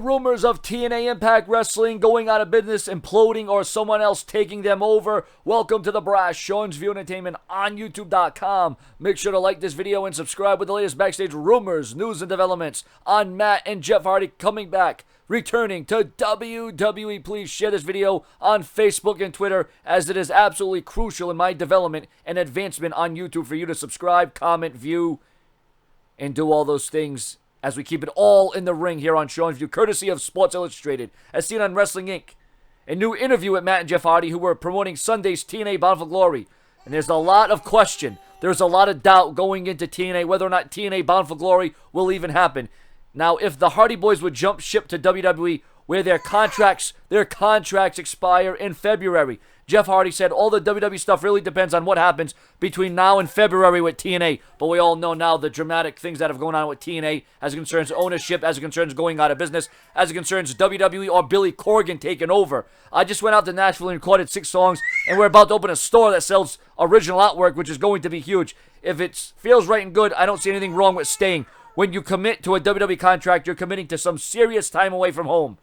Rumors of TNA Impact Wrestling going out of business, imploding, or someone else taking them over. Welcome to the Brass, Sean's View Entertainment on YouTube.com. Make sure to like this video and subscribe with the latest backstage rumors, news, and developments on Matt and Jeff Hardy coming back, returning to WWE. Please share this video on Facebook and Twitter, as it is absolutely crucial in my development and advancement on YouTube for you to subscribe, comment, view, and do all those things as we keep it all in the ring here on Sean's View, courtesy of Sports Illustrated, as seen on Wrestling Inc. A new interview with Matt and Jeff Hardy, who were promoting Sunday's TNA Bound for Glory. And there's a lot of question. There's a lot of doubt going into TNA, whether or not TNA Bound for Glory will even happen. Now, if the Hardy Boys would jump ship to WWE, where their contracts expire in February. Jeff Hardy said all the WWE stuff really depends on what happens between now and February with TNA. But we all know now the dramatic things that have gone on with TNA as it concerns ownership, as it concerns going out of business, as it concerns WWE or Billy Corgan taking over. I just went out to Nashville and recorded 6 songs, and we're about to open a store that sells original artwork, which is going to be huge. If it feels right and good, I don't see anything wrong with staying. When you commit to a WWE contract, you're committing to some serious time away from home.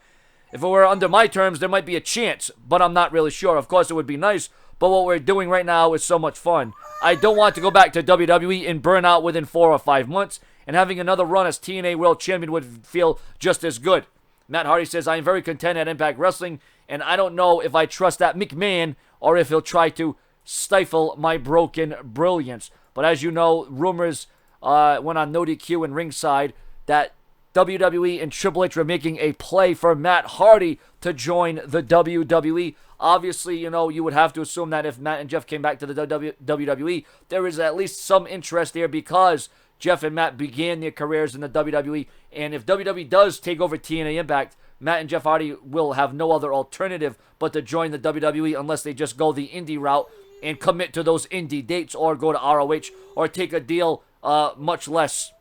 If it were under my terms, there might be a chance, but I'm not really sure. Of course, it would be nice, but what we're doing right now is so much fun. I don't want to go back to WWE and burn out within 4 or 5 months, and having another run as TNA World Champion would feel just as good. Matt Hardy says, I am very content at Impact Wrestling, and I don't know if I trust that McMahon or if he'll try to stifle my broken brilliance. But as you know, rumors went on No DQ and Ringside that WWE and Triple H were making a play for Matt Hardy to join the WWE. Obviously, you know, you would have to assume that if Matt and Jeff came back to the WWE, there is at least some interest there because Jeff and Matt began their careers in the WWE. And if WWE does take over TNA Impact, Matt and Jeff Hardy will have no other alternative but to join the WWE unless they just go the indie route and commit to those indie dates or go to ROH or take a deal much less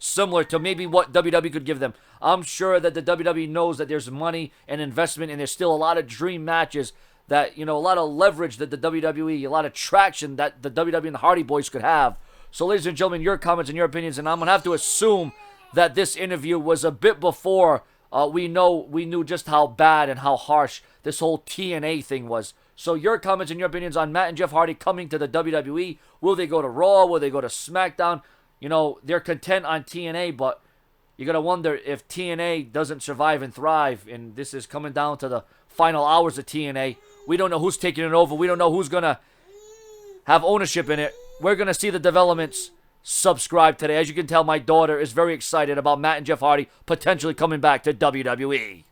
similar to maybe what WWE could give them. I'm sure that the WWE knows that there's money and investment, and there's still a lot of dream matches that, you know, a lot of leverage that the WWE, a lot of traction that the WWE and the Hardy Boys could have. So, ladies and gentlemen, your comments and your opinions, and I'm going to have to assume that this interview was a bit before we knew just how bad and how harsh this whole TNA thing was. So your comments and your opinions on Matt and Jeff Hardy coming to the WWE. Will they go to Raw? Will they go to SmackDown? You know, they're content on TNA, but you got to wonder if TNA doesn't survive and thrive, and this is coming down to the final hours of TNA. We don't know who's taking it over. We don't know who's going to have ownership in it. We're going to see the developments. Subscribe today. As you can tell, my daughter is very excited about Matt and Jeff Hardy potentially coming back to WWE.